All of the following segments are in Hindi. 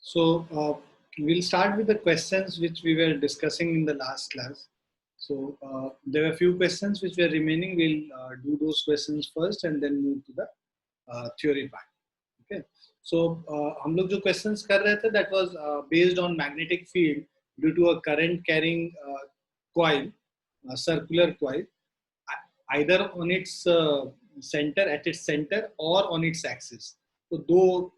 So we'll start with the questions which we were discussing in the last class. So there were a few questions which were remaining. We'll do those questions first and then move to the theory part. Okay. So हम लोग जो questions कर रहे थे, that was based on magnetic field due to a current carrying coil, a circular coil, either on its center, at its center, or on its axis. तो दो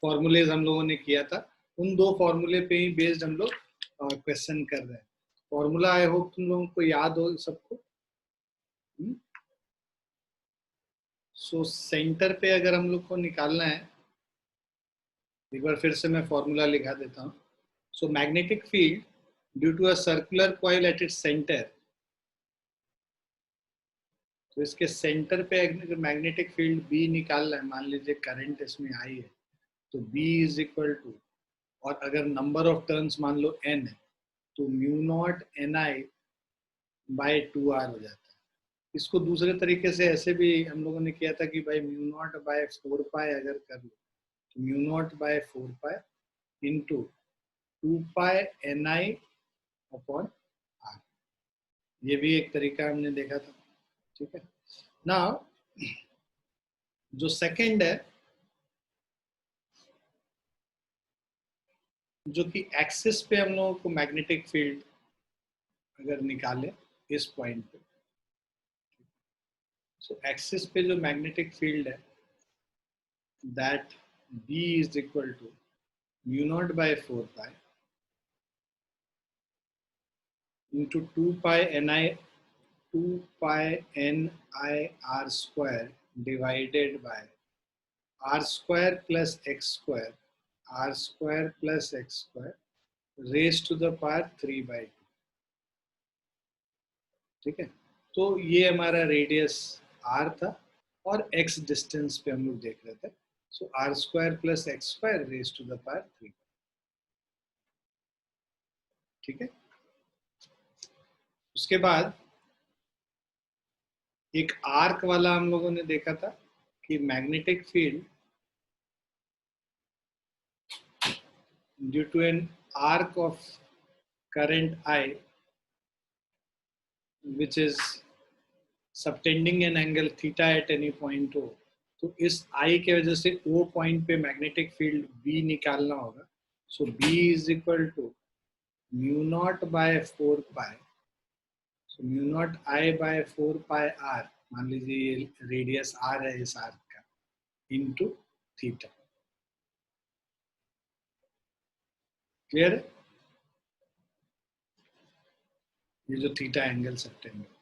फॉर्मूलेज हम लोगों ने किया था, उन दो फॉर्मूले पे ही बेस्ड हम लोग क्वेश्चन कर रहे हैं. फॉर्मूला आई होप तुम लोगों को याद हो सबको. सो सेंटर पे अगर हम लोग को निकालना है, एक बार फिर से मैं फॉर्मूला लिखा देता हूँ. So magnetic field due to a circular coil at its centre, तो इसके सेंटर पे अगर मैग्नेटिक फील्ड बी निकालना है, मान लीजिए करंट इसमें आई है, तो बी इज इक्वल टू, और अगर नंबर ऑफ टर्न्स मान लो n है, तो mu naught N I by 2r हो जाता है. इसको दूसरे तरीके से ऐसे भी हम लोगों ने किया था कि भाई म्यू नॉट बाय 4 पाई अगर कर लो, तो mu naught by 4 pi into 2 pi N I upon R. ये भी एक तरीका हमने देखा था. ठीक है. नाउ जो सेकंड है, जो कि एक्सिस पे हम लोगों को मैग्नेटिक फील्ड अगर निकाले इस पॉइंट पे, सो एक्सिस पे जो मैग्नेटिक फील्ड है, that B is equal to mu naught by 4 pi into 2 pi N I R square divided by R square plus x square, R square plus x square raise to the power 3/2. ठीक है. तो ये हमारा रेडियस r था और x डिस्टेंस पे हम लोग देख रहे थे. So R square plus x square raise to the power 3. ठीक है. उसके बाद एक आर्क वाला हम लोगों ने देखा था कि magnetic field due to an arc of current I which is subtending an angle theta at any point O, तो इस I के वजह से O पॉइंट पे मैग्नेटिक फील्ड B निकालना होगा. So B is equal to mu naught by 4 pi, so mu naught I by 4 pi R, मान लीजिए ये रेडियस R है इस आर्क का, इनटू थीटा. क्लियर है? ये जो थीटा एंगल सबटेंड है.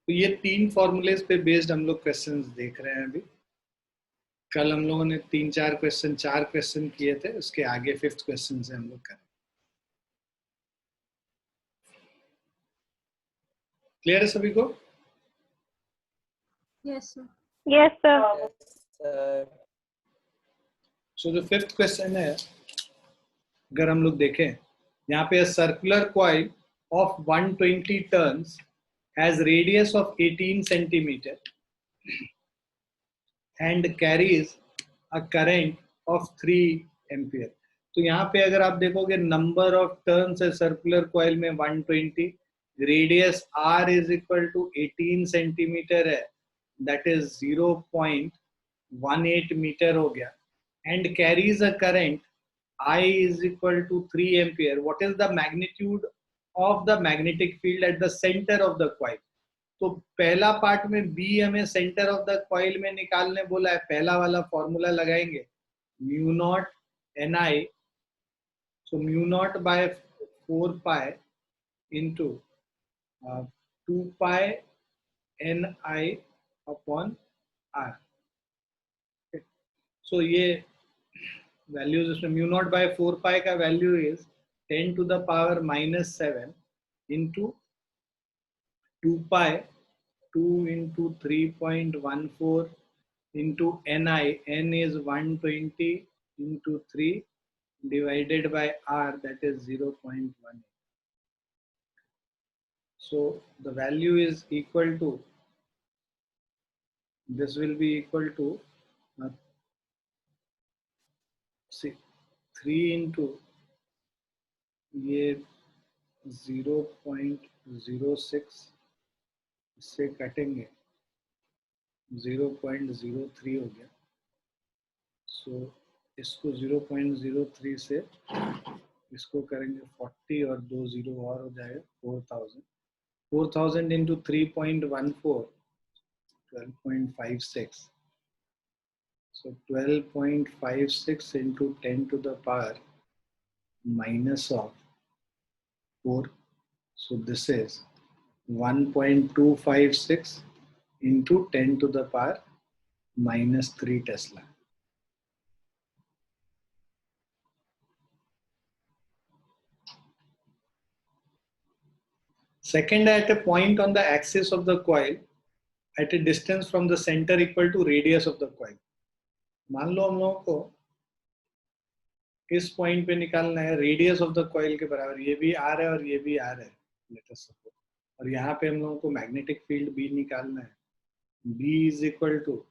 तो ये तीन फॉर्मूलेज पे बेस्ड हम लोग क्वेश्चंस देख रहे हैं अभी. कल हम लोगों ने 4 क्वेश्चन किए थे, उसके आगे 5th क्वेश्चन से हम लोग करें. क्लियर है सभी को? Yes sir. Yes, sir. सो जो 5th क्वेश्चन है, अगर हम लोग देखें, यहाँ पे circular coil of 120 turns has radius of 18 centimetre and carries a current of 3 ampere. तो यहाँ पे अगर आप देखोगे, नंबर ऑफ टर्न्स है सर्कुलर कॉइल में 120, radius R is equal to 18 centimetre है, दैट इज 0.18 मीटर हो गया, and carries a current I is equal to 3 ampere. What is the magnitude of the magnetic field at the center of the coil? तो पहला पार्ट में B हमें सेंटर ऑफ द कॉइल में निकालने बोला है. पहला वाला फॉर्मूला लगाएंगे, mu naught N I, so mu naught by 4 pi into 2 pi N I upon R. So ये वैल्यूज उसमें, म्यू नॉट बाय 4 पाई का value is 10 to the power -7 into 2 pi 2 into 3.14 into ni, n is 120 into 3 divided by r, that is 0.18. So the value is equal to, this will be equal to see 3 into ये 0.06 इससे कटेंगे 0.03 हो गया। सो इसको 0.03 से इसको करेंगे 40 और 2 जीरो और हो जाएगा 4000। 4000 into 3.14 12.56। So 12.56 into 10 to the power minus of 4. So this is 1.256 into 10 to the power minus 3 Tesla. Second, at a point on the axis of the coil at a distance from the center equal to radius of the coil. मान लो हम लोगों को इस पॉइंट पे निकालना है रेडियस ऑफ द कॉइल के बराबर, ये भी आर है और ये भी आर है, लेट अस सपोज, और यहाँ पे हम लोगों को मैग्नेटिक फील्ड बी निकालना है। B is equal to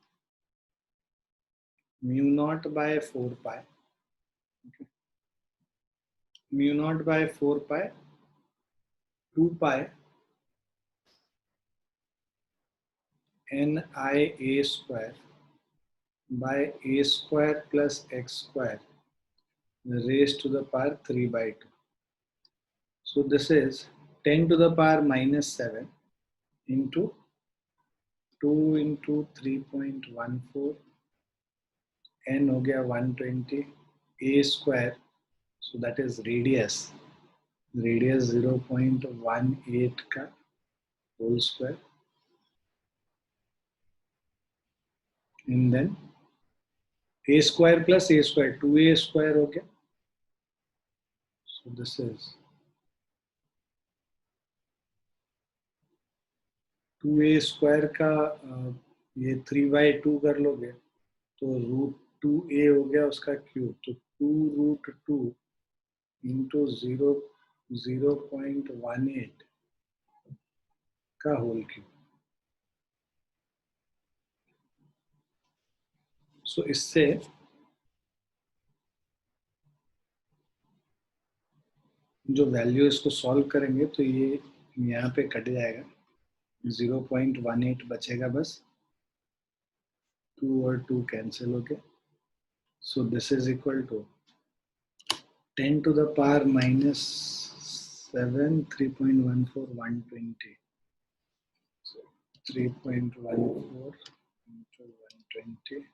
mu naught by 4 pi, okay. Mu naught by 4 pi 2 pi NIA square by A square plus X square raised to the power 3 by 2. So this is 10 to the power minus 7 into 2 into 3.14 n हो गया 120 A square, so that is radius 0.18 का whole square, and then A square plus A square 2A square हो गया, so this is 2A square का ये 3/2 कर लोगे तो √2A हो गया उसका क्यूब, तो 2√2 इंटू 0.18 का होल क्यूब। सो इससे जो वैल्यू इसको सॉल्व करेंगे तो ये यहाँ पे कट जाएगा, 0.18 बचेगा बस, 2 और 2 कैंसिल हो गया। So this is equal to 10 to the power minus 7 3.14 120, so 3.14 into 120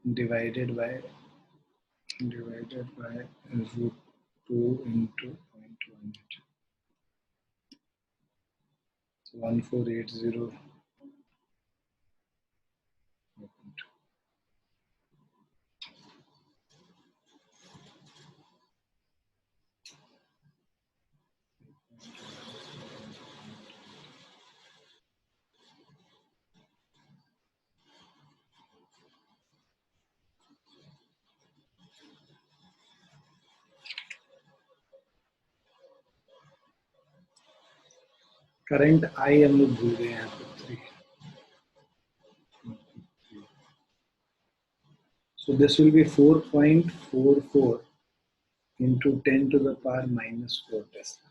divided by √2 into 0.18, so 1480. Current I हम लोग भूल गए यहाँ पे 3. So this will be 4.44 into 10 to the power minus 4 Tesla.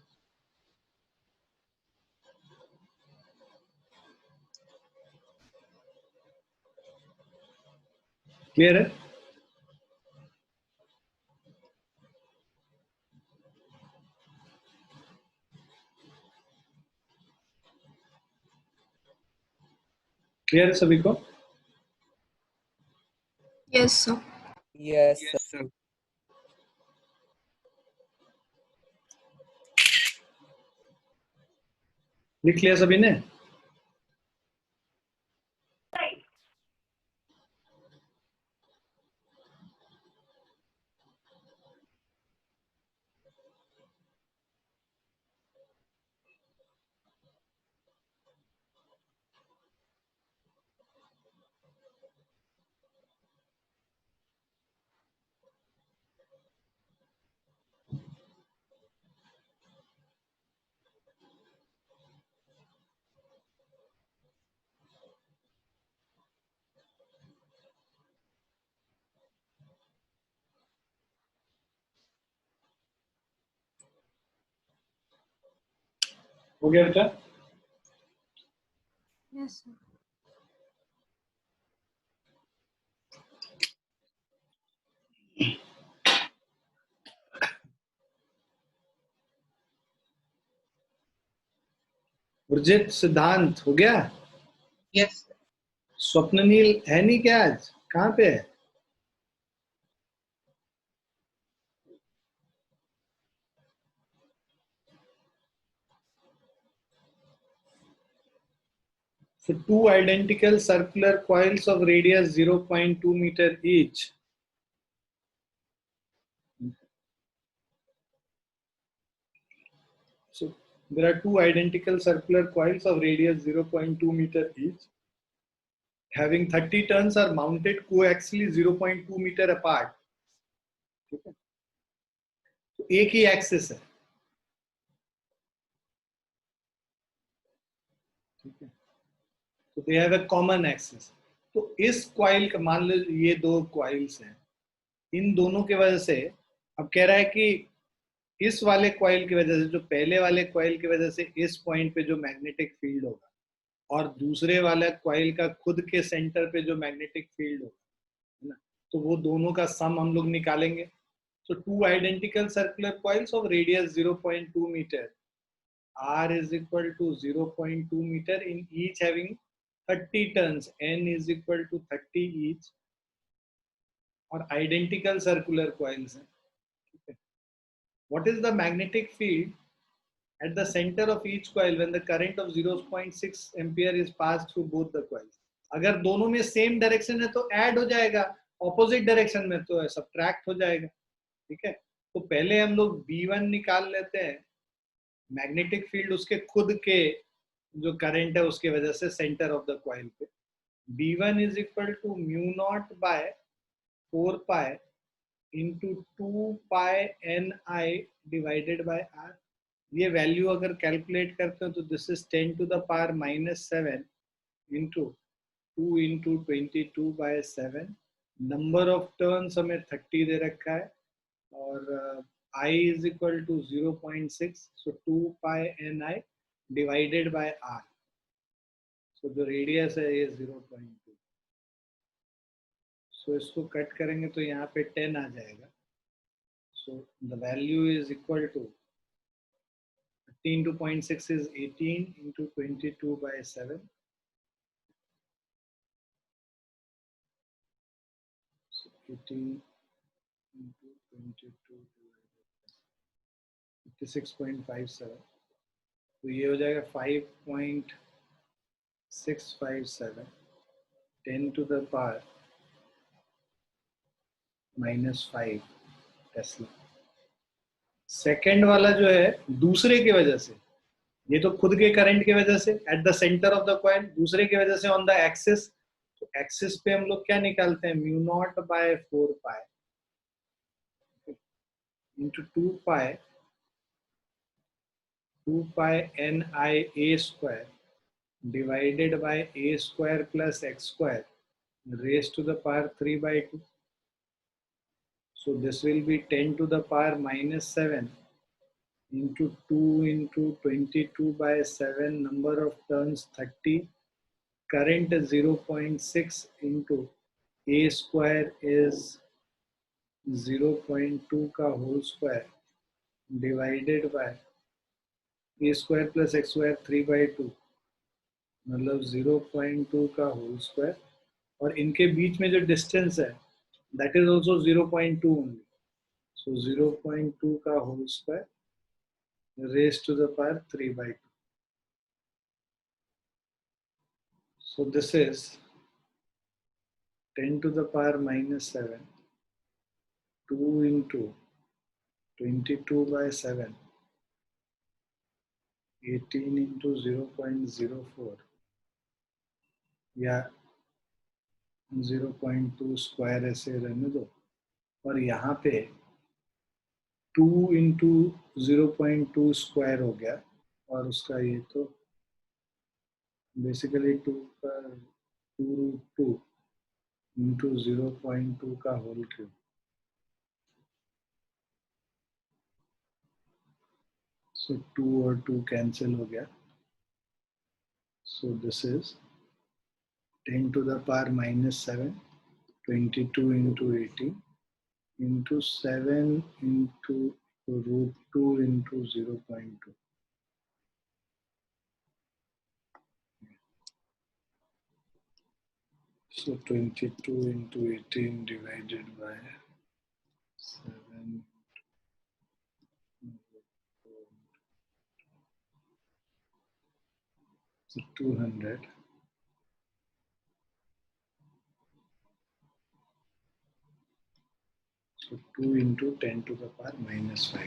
Clear है? क्लियर है सभी को? Yes, sir. Yes, sir. लिख लिया सभी ने? हो गया बेटा? Yes, sir. उर्जित सिद्धांत हो गया? Yes. स्वप्ननील है नहीं क्या आज? कहाँ पे है? So two identical circular coils of radius 0.2 meter each. So there are two identical circular coils of radius 0.2 meter each, having 30 turns are mounted coaxially 0.2 meter apart. ठीक है? तो एक ही एक्सिस है. ठीक है? तो they have a common axis. तो इस कॉइल का मान लो ये दो कॉइल्स हैं, इन दोनों की वजह से अब कह रहा है कि इस वाले कॉइल की वजह से, जो पहले वाले कॉइल की वजह से इस पॉइंट पे जो मैग्नेटिक फील्ड होगा और दूसरे वाले कॉइल का खुद के सेंटर पे जो मैग्नेटिक फील्ड होगा, है ना, तो वो दोनों का सम हम लोग निकालेंगे. So two identical circular coils of radius 0.2 meter, R is equal to 0.2 meter, in each having 30 turns, N is equal to 30 each, और identical circular coils हैं. What is the magnetic field at the center of each coil when the current of 0.6 ampere is passed through both the coils? अगर दोनों में सेम डायरेक्शन है तो ऐड हो जाएगा, ऑपोजिट डायरेक्शन में तो सब्ट्रैक्ट हो जाएगा. ठीक है, तो पहले हम लोग B1 निकाल लेते हैं, मैग्नेटिक फील्ड उसके खुद के जो करंट है उसके वजह से सेंटर ऑफ द कॉइल पे. B1 is equal to mu naught by 4 pi into 2 pi NI divided by R. ये वैल्यू अगर कैलकुलेट करते हो तो this is 10 to the power -7 into 2 into 22 by 7. Number of turns हमें 30 दे रखा है और I is equal to 0.6, so 2 pi NI divided by R. So जो रेडियस है ये 0.2. So इसको कट करेंगे तो यहाँ पे 10 आ जाएगा. So the value is equal to 30 into 0.6 is 18 into 22 by 7. So 18 into 22 56.57. तो ये हो जाएगा 5.657 10 to the power -5 Tesla. Second वाला जो है दूसरे की वजह से, ये तो खुद के करंट की वजह से at the centre of the coil, दूसरे की वजह से ऑन द एक्सिस. तो एक्सिस पे हम लोग क्या निकालते हैं, mu naught by 4 pi into 2 pi NI A square divided by A square plus X square raised to the power 3/2. So this will be 10 to the power -7 into 2 into 22 by 7, number of turns 30, current is 0.6 into A square is 0.2 का whole square divided by A square plus X square 3/2, मतलब 0.2 का whole square, और इनके बीच में जो डिस्टेंस है that is also 0.2 only. So 0.2 का whole square raised to the power 3/2. So this is 10 to the power -7, 2 into 22 by 7, 18 into 0.04 या 0.2 स्क्वायर ऐसे रहने दो, और यहाँ पे 2 into 0.2 स्क्वायर हो गया, और उसका ये तो बेसिकली 2√2 into 0.2 का होल क्यूब. So 2 और 2 cancel हो गया. So this is 10 to the power minus 7, 22 into 18 into 7 into root 2 into 0.2. So 22 into 18 divided by 7. So 200. So 2 into 10 to the power minus 5.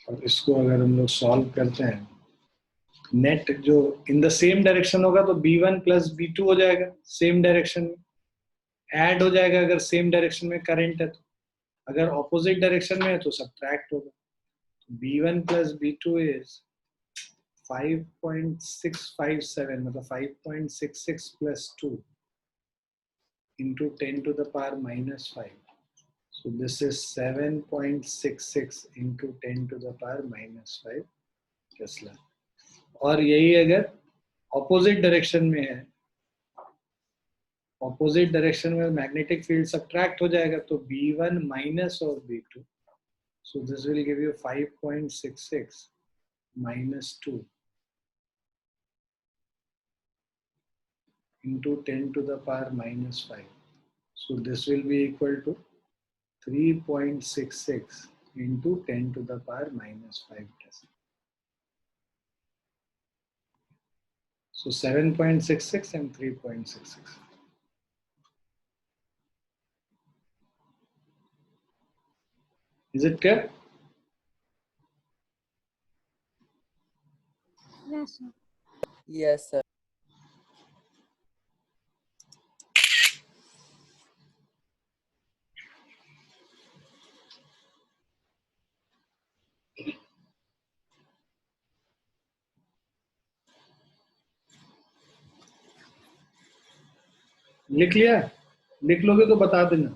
और इसको अगर हम लोग सॉल्व करते हैं, नेट जो इन द सेम डायरेक्शन होगा तो b1 प्लस b2 हो जाएगा, सेम डायरेक्शन में ऐड हो जाएगा अगर सेम डायरेक्शन में करंट है तो. अगर ऑपोजिट डायरेक्शन में है तो सब्ट्रैक्ट होगा. b1 प्लस b2 इज 5.657, मतलब 5.66 plus 2 into 10 to the power minus 5. So this is 7.66 into 10 to the power minus 5 Tesla. और यही अगर ऑपोजिट डायरेक्शन में है, ऑपोजिट डायरेक्शन में मैग्नेटिक फील्ड सब्ट्रैक्ट हो जाएगा तो b1 माइनस और b2. So this will give you 5.66 minus 2 into 10 to the power minus 5. So this will be equal to 3.66 into 10 to the power minus 5 Tesla. So 7.66 and 3.66. Is it clear? Yes, sir. Yes, sir. लिख लिया? लिख लोगे तो बता देना.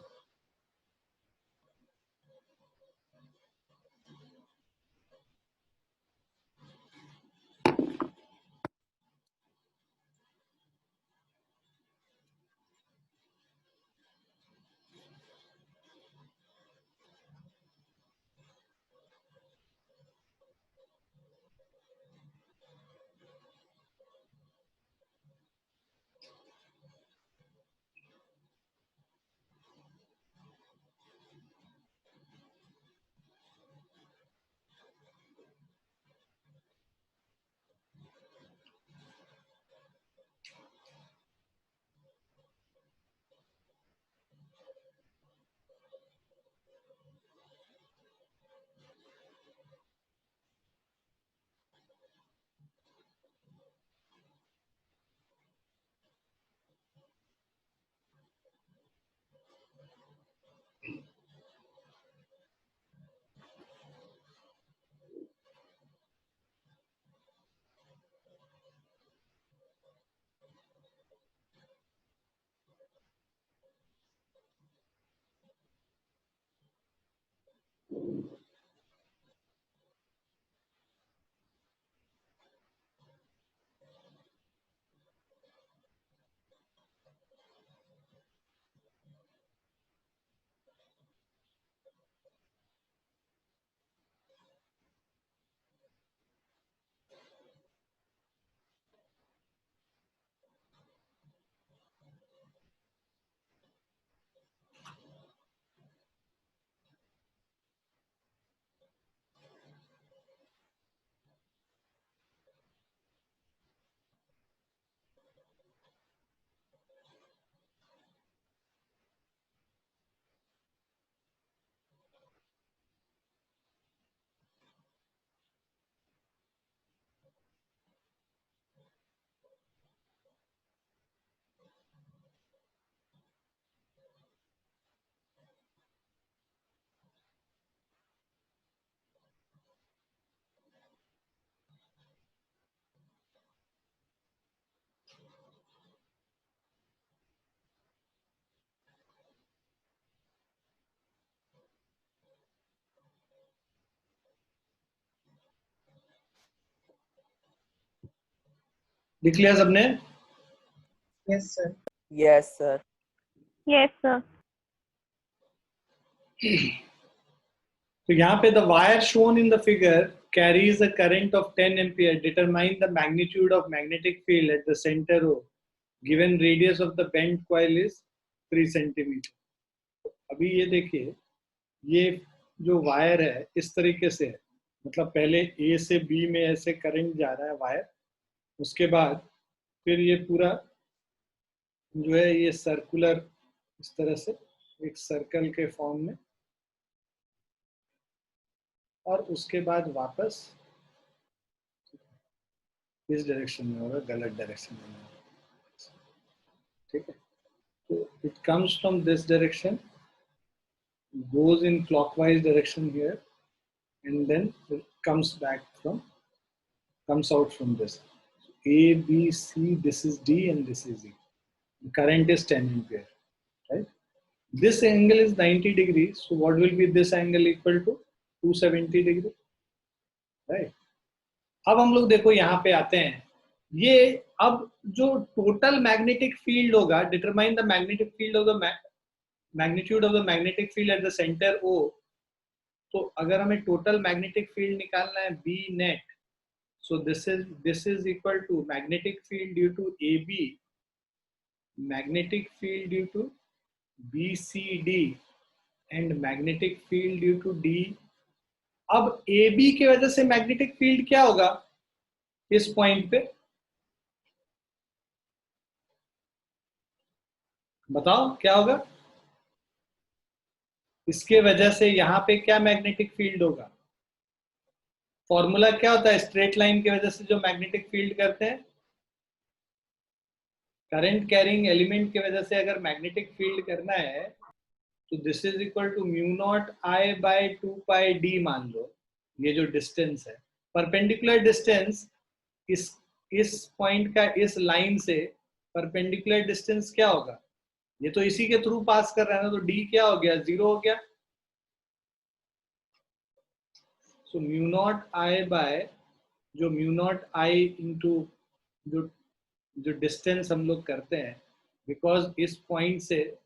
लिख लिया सबने? Yes, sir. Yes, sir. Yes, sir. तो यहाँ पे the wire shown in the figure carries a current of 10 ampere. Determine the magnitude of magnetic field at the center O. Given radius of the bent coil is 3 centimeter. अभी ये देखिए, ये जो वायर है इस तरीके से है, मतलब पहले ए से बी में ऐसे करंट जा रहा है वायर, उसके बाद फिर ये पूरा जो है ये सर्कुलर इस तरह से एक सर्कल के फॉर्म में, और उसके बाद वापस इस डायरेक्शन में होगा, गलत डायरेक्शन में होगा, ठीक है। तो it comes from this direction, goes in clockwise direction here, and then it comes out from this. So A, B, C, this is D and this is E. The current is 10 ampere, right? This angle is 90 degrees. So what will be this angle equal to? 270 degree, right? अब हम लोग देखो यहाँ पे आते हैं, ये अब जो टोटल मैग्नेटिक फील्ड होगा, determine the magnetic field of the magnitude of the magnetic field eight the centre O. तो अगर हमें टोटल मैग्नेटिक फील्ड निकालना है B net, so this is equal to magnetic field due to AB, magnetic field due to BCD and magnetic field due to D. अब AB की वजह से मैग्नेटिक फील्ड क्या होगा इस पॉइंट पे, बताओ क्या होगा? इसके वजह से यहाँ पे क्या मैग्नेटिक फील्ड होगा? फॉर्मूला क्या होता है स्ट्रेट लाइन की वजह से जो मैग्नेटिक फील्ड करते हैं? करंट कैरिंग एलिमेंट की वजह से अगर मैग्नेटिक फील्ड करना है तो this is equal to mu naught I by 2 pi D मान लो, ये जो डिस्टेंस है, परपेंडिकुलर डिस्टेंस इस पॉइंट का इस लाइन से परपेंडिकुलर डिस्टेंस क्या होगा? ये तो इसी के थ्रू पास कर रहा है ना, तो डी क्या हो गया? 0 हो गया। सो म्यू नॉट आई बाय जो म्यू नॉट आई इंटू जो डिस्टेंस हम लोग करते हैं, बिकॉज इस पॉइंट से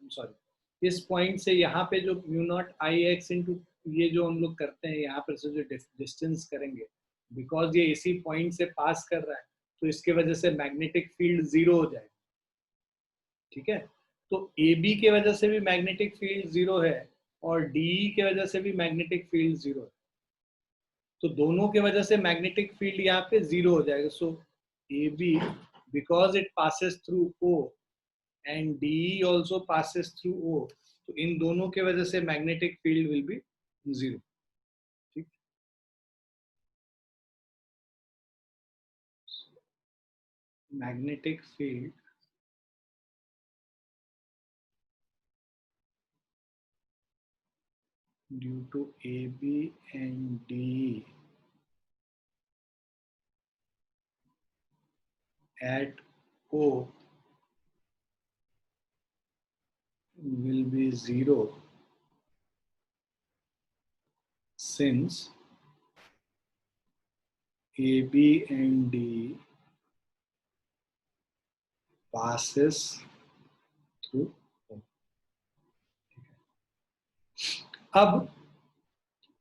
इस पॉइंट से यहाँ पे जो म्यू नॉट आई एक्स इंटू ये जो हम लोग करते हैं यहाँ पर से जो डिस्टेंस करेंगे, बिकॉज ये इसी पॉइंट से पास कर रहा है, तो इसके वजह से मैग्नेटिक फील्ड 0 हो जाएगा, ठीक है। तो ए बी के वजह से भी मैग्नेटिक फील्ड 0 है और डी के वजह से भी मैग्नेटिक फील्ड 0 है, तो दोनों के वजह से मैग्नेटिक फील्ड यहाँ पे 0 हो जाएगा। So A B because it passes through O and D also passes through O, तो इन दोनों के वजह से मैग्नेटिक फील्ड विल बी 0, ठीक। Magnetic field due to AB and D at O will be 0 since AB and D passes through O. अब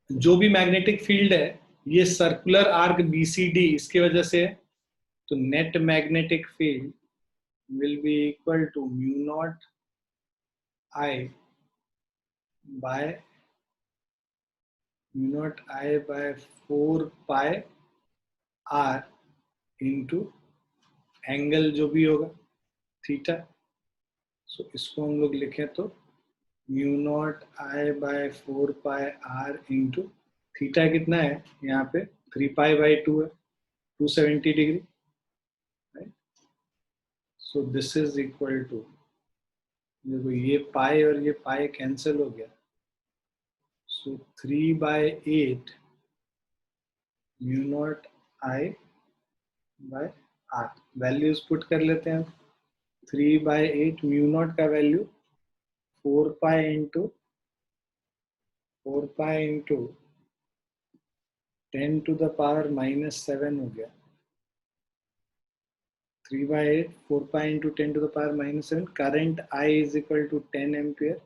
जो भी मैग्नेटिक फील्ड है ये सर्कुलर आर्क BCD इसकी वजह से, तो net magnetic field will be equal to mu naught I by 4 pi r into angle जो भी होगा थीटा। सो इसको हम लोग लिखें तो mu naught I by 4 pi R into theta कितना है यहाँ पे 3 पाई बाई 2 है, 270 degree, right. So this is equal to, देखो ये पाई और ये पाई कैंसिल हो गया, so 3/8 mu naught I by R, values put कर लेते हैं। 3/8 म्यू नॉट का value 4 pi into 10 to the power -7 हो गया, 3 by 8, 4 pi into 10 to the power minus 7. Current I is equal to 10 ampere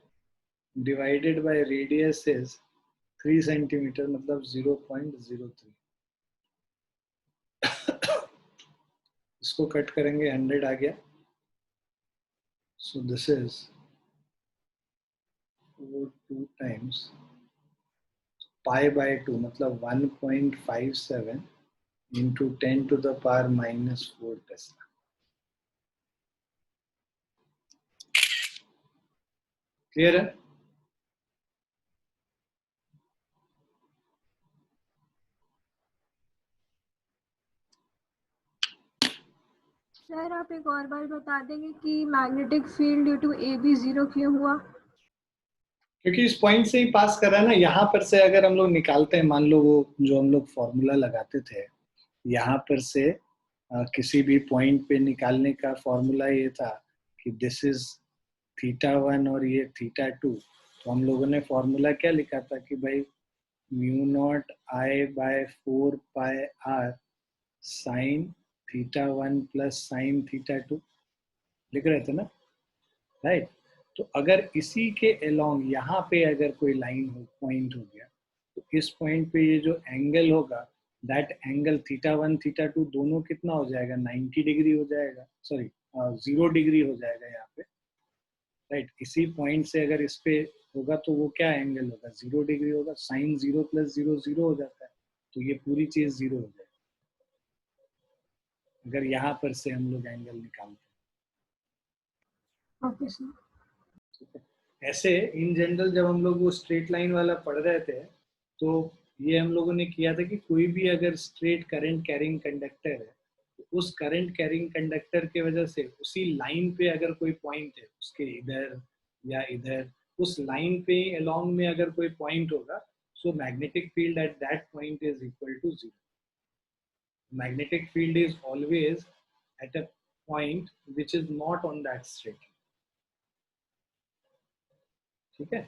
divided by radius is 3 centimeter, मतलब 0.03. इसको कट करेंगे 100 आ गया. So this is 2 times pi by 2, मतलब 1.57 into 10 to the power minus 4 Tesla. Clear है? सर आप एक और बार बता देंगे कि magnetic field due to A B 0 क्यों हुआ? क्योंकि इस पॉइंट से ही पास कर रहा है ना. यहाँ पर से अगर हम लोग निकालते हैं, मान लो वो जो हम लोग फॉर्मूला लगाते थे, यहाँ पर से किसी भी पॉइंट पे निकालने का फॉर्मूला ये था कि दिस इज θ1 और ये θ2. तो हम लोगों ने फॉर्मूला क्या लिखा था कि भाई mu naught I by 4 pi R sine θ1 plus sine θ2 लिख रहे थे ना, राइट? तो अगर इसी के अलोंग यहाँ पे अगर कोई लाइन हो, पॉइंट हो गया, तो इस पॉइंट पे ये जो एंगल होगा, दैट एंगल θ1 θ2 दोनों कितना हो जाएगा? 90 डिग्री हो जाएगा, सॉरी 0 डिग्री हो जाएगा यहाँ पे, राइट? इसी पॉइंट से अगर इस पे होगा तो वो क्या एंगल होगा? 0 डिग्री होगा. साइन 0 प्लस 0 0 हो जाता है, तो ये पूरी चीज 0 हो जाएगी अगर यहाँ पर से हम लोग एंगल निकालते हैं. Okay sir. ऐसे इन जनरल जब हम लोग वो स्ट्रेट लाइन वाला पढ़ रहे थे, तो ये हम लोगों ने किया था कि कोई भी अगर स्ट्रेट करंट कैरिंग कंडक्टर है, तो उस करंट कैरिंग कंडक्टर के वजह से उसी लाइन पे अगर कोई पॉइंट है, उसके इधर या इधर, उस लाइन पे अलोंग में अगर कोई पॉइंट होगा, so magnetic field at that point is equal to 0. Magnetic field is always at a point which is not on that straight. ठीक है?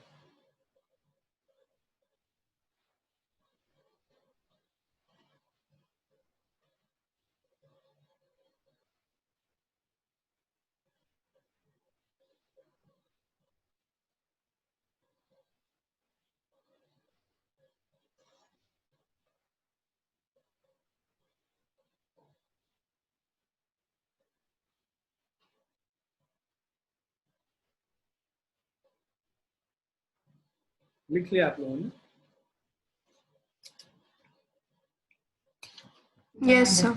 लिख लिया आप लोगों ने? Yes sir.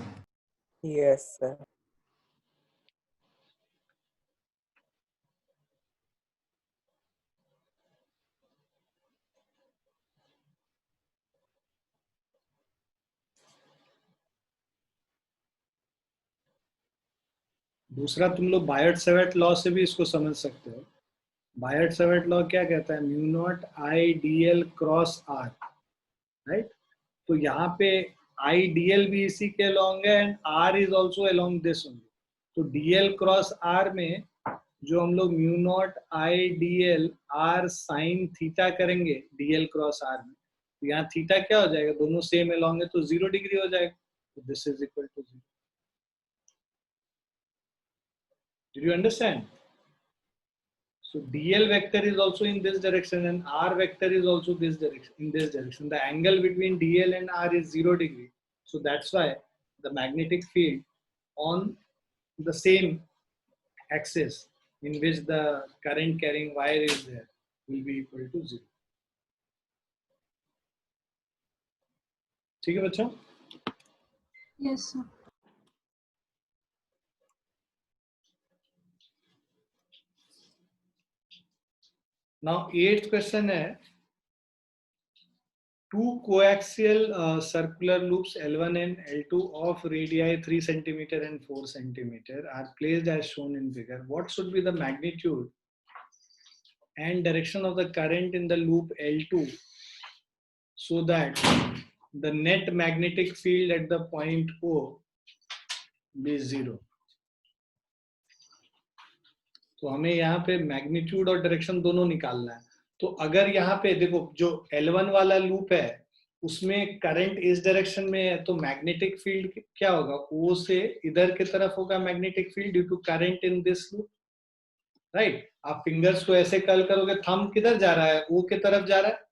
Yes, sir. दूसरा, तुम लोग बायट सेवर्ट लॉ से भी इसको समझ सकते हो. बायट सेवर्ट लॉ क्या कहता है? Mu naught I D L cross R, right? तो यहाँ पे आई डी एल भी इसी के अलोंग है and R is also along this only. तो डी एल क्रॉस आर में जो हम लोग mu naught I D L R sine theta करेंगे डी एल क्रॉस आर में, तो यहाँ थीटा क्या हो जाएगा? दोनों सेम अलोंग है, तो 0 डिग्री हो जाएगा. तो this is equal to 0. Did you understand? So dl vector is also in this direction and r vector is also this direction, in this direction. The angle between dl and r is 0 degree. So that's why the magnetic field on the same axis in which the current carrying wire is there will be equal to 0. ठीक है बच्चों? Yes sir. Now 8th question है, two coaxial circular loops L1 and L2 of radii 3 cm and 4 cm are placed as shown in figure. What should be the magnitude and direction of the current in the loop L2 so that the net magnetic field at the point O be 0? तो हमें यहाँ पे मैग्नीट्यूड और डायरेक्शन दोनों निकालना है. तो अगर यहाँ पे देखो, जो L1 वाला लूप है उसमें करंट इस डायरेक्शन में है, तो मैग्नेटिक फील्ड क्या होगा, ओ से इधर की तरफ होगा magnetic field due to current in this loop, right. आप फिंगर्स को ऐसे कर्ल करोगे, थंब किधर जा रहा है, ओ की तरफ जा रहा है,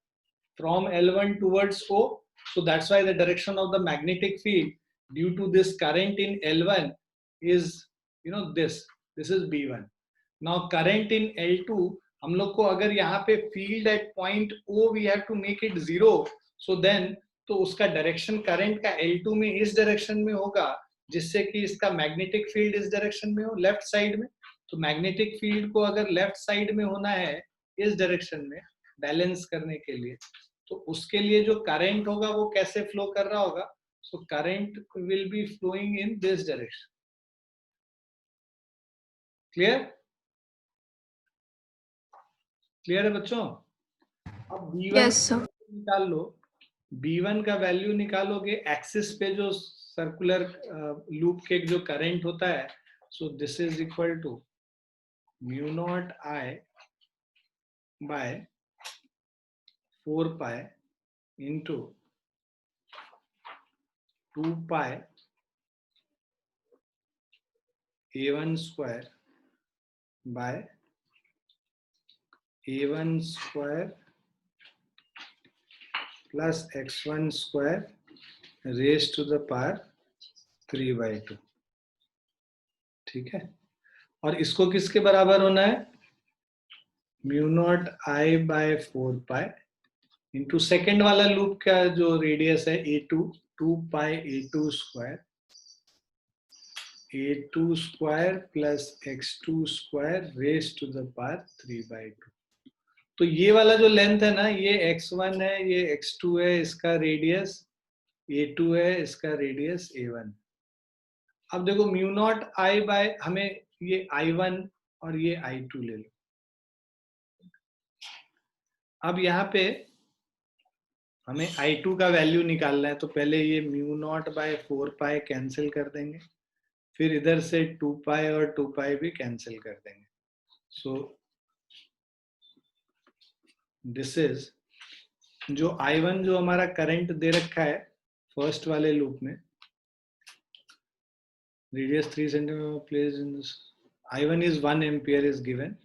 from L1 towards O. So that's why the direction of the magnetic field due to this current in L1 is, this is B1. Now current in L2, हम लोग को अगर यहाँ पे field at point O we have to make it 0. So then तो उसका डायरेक्शन करंट का L2 में इस डायरेक्शन में होगा, जिससे कि इसका मैग्नेटिक फील्ड इस डायरेक्शन में हो, लेफ्ट साइड में। तो मैग्नेटिक फील्ड को अगर लेफ्ट साइड में होना है इस डायरेक्शन में बैलेंस करने के लिए, तो उसके लिए जो करंट होगा वो कैसे फ्लो कर रहा होगा, so current will be flowing in this direction. Clear? Clear है बच्चों? अब B1 Yes, sir. निकाल लो, B1 का वैल्यू निकालोगे एक्सिस पे जो सर्कुलर लूप के जो करंट होता है, so this is equal to mu naught I by 4 pi into 2 pi A1 square by A1 square plus x1 square raise to the power 3/2। ठीक है, और इसको किसके बराबर होना है, mu naught I by 4 pi into second वाला लूप का जो रेडियस है A2, 2 pi A2 square plus x2 square raise to the power 3/2। तो ये वाला जो लेंथ है ना, ये x1 है, ये x2 है, इसका रेडियस A2 है, इसका रेडियस A1। अब देखो म्यू नॉट I बाय, हमें ये I1 और ये I2 ले लो। अब यहाँ पे हमें I2 का वैल्यू निकालना है, तो पहले ये mu naught by 4 pi cancel कर देंगे, फिर इधर से 2 पाई और 2 पाई भी कैंसिल कर देंगे। सो दिस इज जो I1 जो हमारा करंट दे रखा है फर्स्ट वाले लूप में, radius 3 centimeter placed in this, I1 is 1 ampere is given,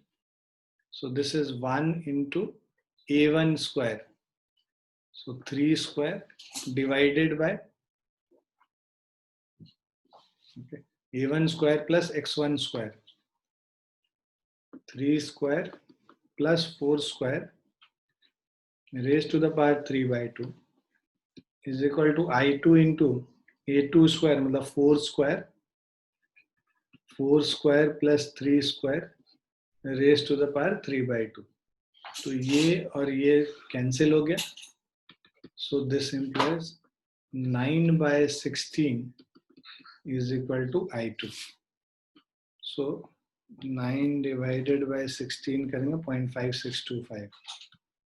so this is 1 into A1 square, so 3 square divided by okay, A1 square plus x1 square, 3 square plus 4 square raised to the power 3/2 is equal to I2 into A2 square, मतलब 4 square plus 3 square raised to the power 3/2। तो ये और ये कैंसिल हो गया, so this implies 9/16 is equal to I2। so 9 divided by 16 करेंगे 0.5625,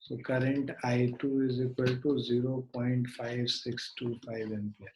so current I2 is equal to 0.5625 ampere।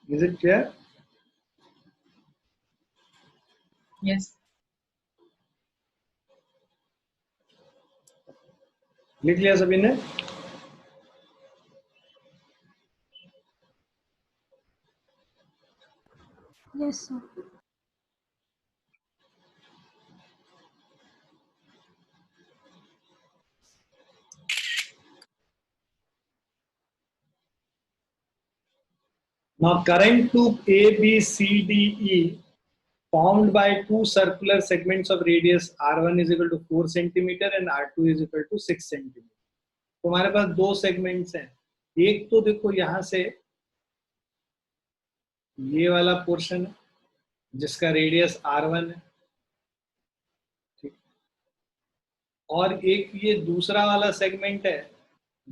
Is it clear? Yes. लिख लिया सभी ने? Yes, sir. Now current loop A, B, C, D, E formed by two circular segments of radius R1 is equal to 4 centimeter and R2 is equal to 6 centimeter। तो हमारे पास दो सेगमेंट्स हैं, एक तो देखो यहाँ से ये वाला पोर्शन है जिसका रेडियस R1 है, ठीक, और एक ये दूसरा वाला सेगमेंट है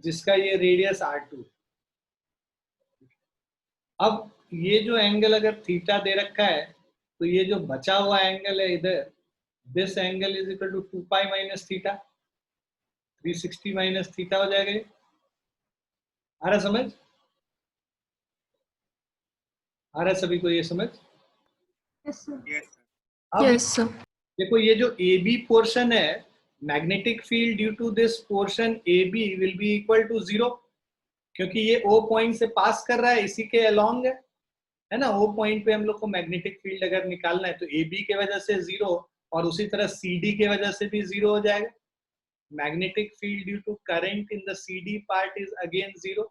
जिसका ये रेडियस R2। अब ये जो एंगल अगर थीटा दे रखा है तो ये जो बचा हुआ एंगल है इधर, this angle is equal to 2 pi minus theta, 360 minus theta हो जाएगा ये। आ रहा समझ? आ रहा है सभी को ये समझ? Yes sir. अब यस सर। देखो ये जो ए बी पोर्शन है, magnetic field due to this portion A B will be equal to 0, क्योंकि ये ओ पॉइंट से पास कर रहा है, इसी के अलोंग है ना। ओ पॉइंट पे हम लोग को मैग्नेटिक फील्ड अगर निकालना है तो ए बी के वजह से 0 और उसी तरह सी डी के वजह से भी 0 हो जाएगा। Magnetic field due to current in the C D part is again 0,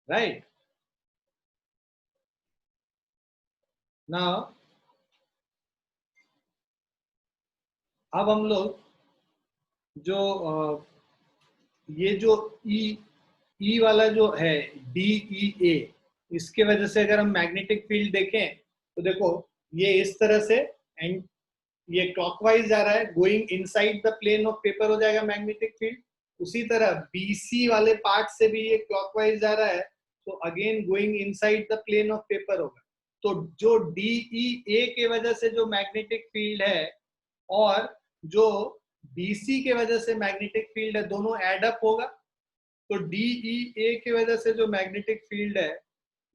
right. Now अब हम लोग जो ये जो ई वाला जो है DEA, इसके वजह से अगर हम मैग्नेटिक फील्ड देखें तो देखो ये इस तरह से एंड ये क्लॉकवाइज जा रहा है, going inside the plane of paper हो जाएगा मैग्नेटिक फील्ड। उसी तरह BC वाले पार्ट से भी ये क्लॉकवाइज जा रहा है, तो again going inside the plane of paper होगा। तो जो DEA के वजह से जो मैग्नेटिक फील्ड है और जो BC के वजह से मैग्नेटिक फील्ड है, दोनों एड अप होगा। तो DEA की वजह से जो मैग्नेटिक फील्ड है,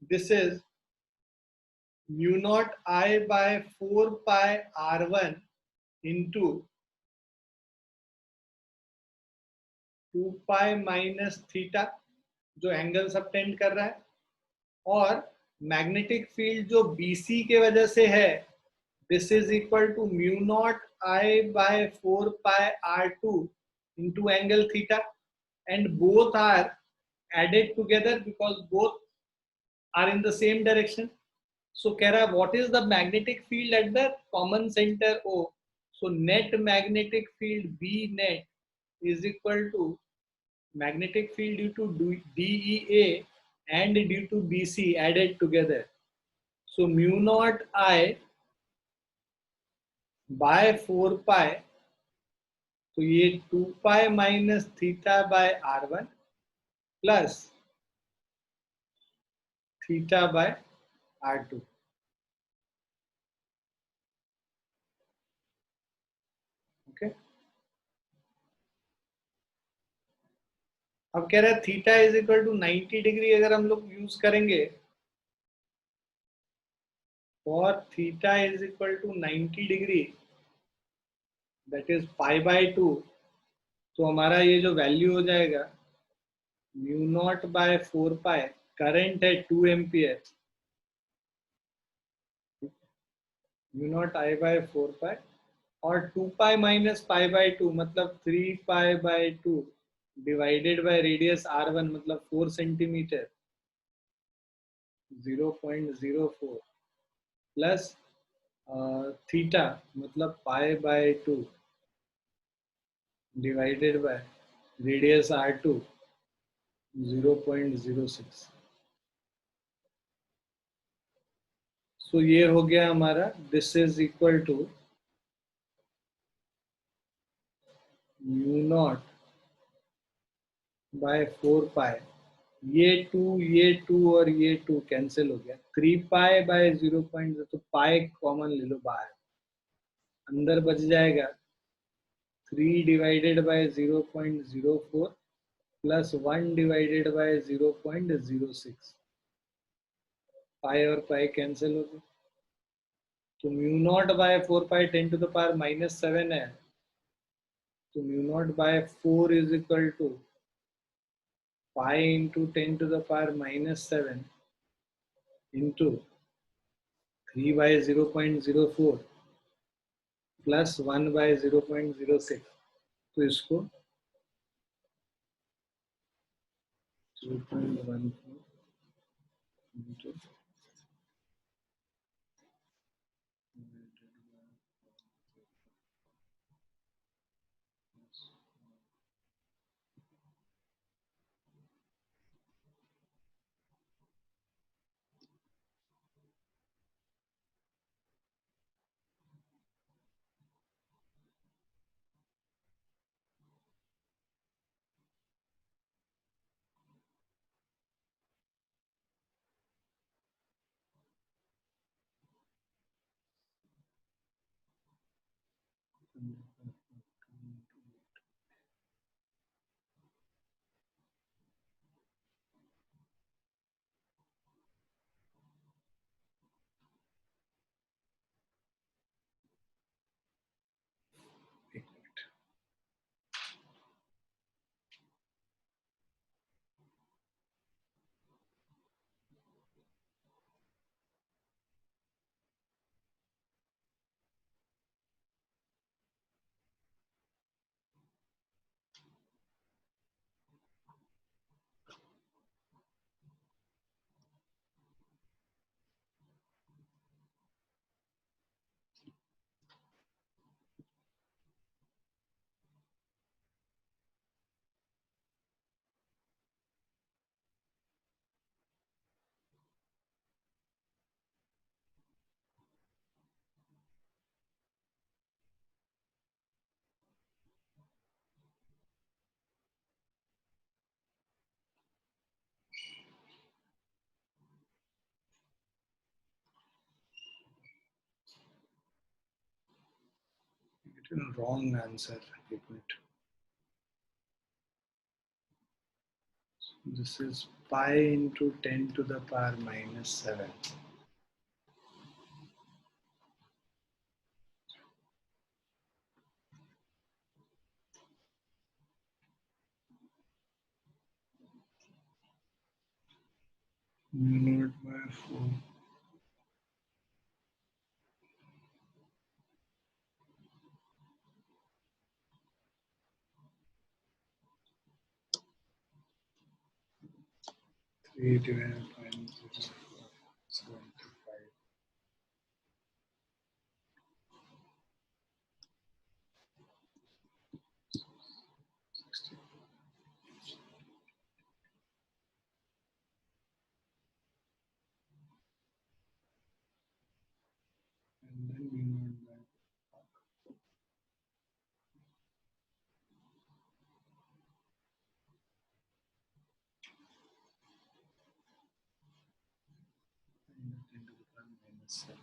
this is mu naught I by 4 pi R1 into 2 pi minus theta, जो एंगल सबटेंड कर रहा है। और मैग्नेटिक फील्ड जो BC के वजह से है, this is equal to mu naught I by 4 pi R2 into angle theta, and both are added together because both are in the same direction. So कह रहा है what is the magnetic field at the common center O? So net magnetic field B net is equal to magnetic field due to DEA and due to BC added together. So mu naught I by 4 pi, तो ये 2 pi minus theta by R1 plus theta by R2। Okay, अब कह रहा है theta is equal to 90 degree अगर हम लोग यूज करेंगे, और theta is equal to 90 degree that is pi by 2, तो हमारा ये जो वैल्यू हो जाएगा mu naught by 4 pi, current है 2 ampere, mu naught I by 4 pi और 2 पाई माइनस पाई बाय 2 मतलब 3 pi by 2 divided by radius R1 मतलब 4 सेंटीमीटर, 0.04 प्लस थीटा मतलब pi by 2 divided by radius R2 0.06। So ये हो गया हमारा, this is equal to mu naught by 4 pi, ये टू और ये टू कैंसिल हो गया, 3 पाई बाय 0. तो पाई कॉमन ले लो बाहर, अंदर बच जाएगा 3 divided by 0.04 plus 1 divided by 0.06, pi और पाई कैंसिल हो गए। तो mu naught by 4 pi 10 to the power minus 7 है, तो mu naught by 4 is equal to pi into 10 to the power minus 7 into 3 by 0.04 plus 1 by 0.06। तो इसको 0.14 इंटू Wrong answer. एक minute. This is pi into 10 to the power minus 7. Mu naught by 4. Three divided by 0.75. And then mu naught by minus 10 to the power minus 7.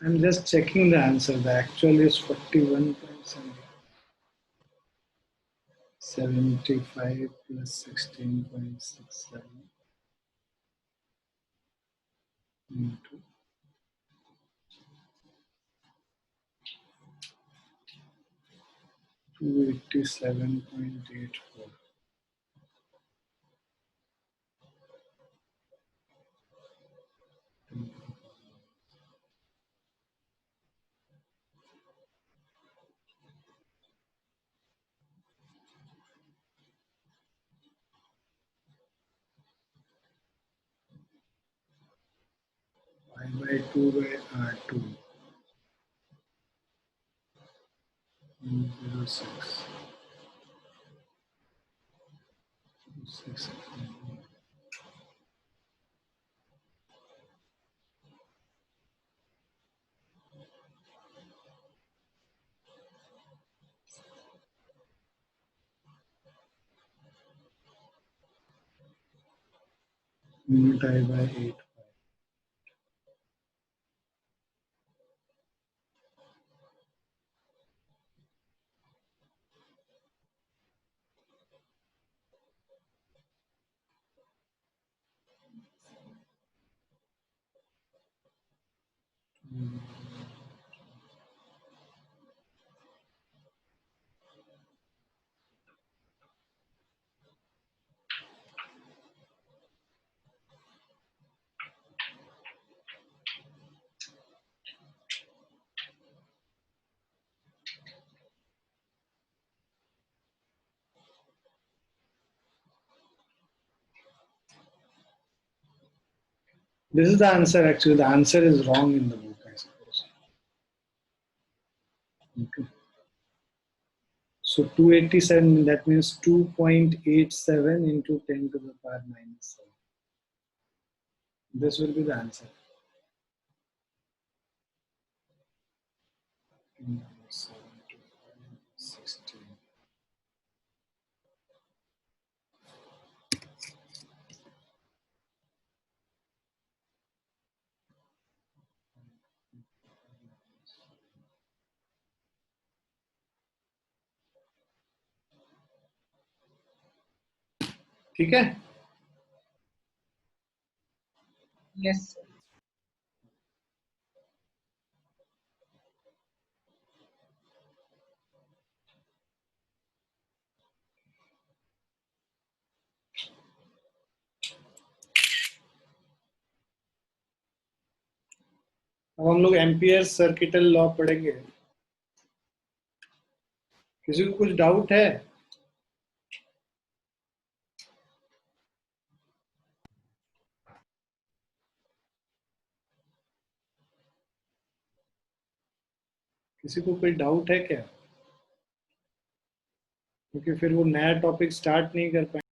I'm just checking the answer. The actual is 41.75 plus 16.67 into 287.84. Pi by 2 by R2. 0.06. 6. Unit I by 8. This is the answer actually. The answer is wrong in the book, I suppose. Okay. So 287, that means 2.87 into 10 to the power minus 7. This will be the answer. 7 to 16. ठीक है? Yes, sir. अब हम लोग एम्पियर सर्किटल लॉ पढ़ेंगे। किसी को कुछ डाउट है? किसी को कोई डाउट है क्या? क्योंकि फिर वो नया टॉपिक स्टार्ट नहीं कर पाएंगे।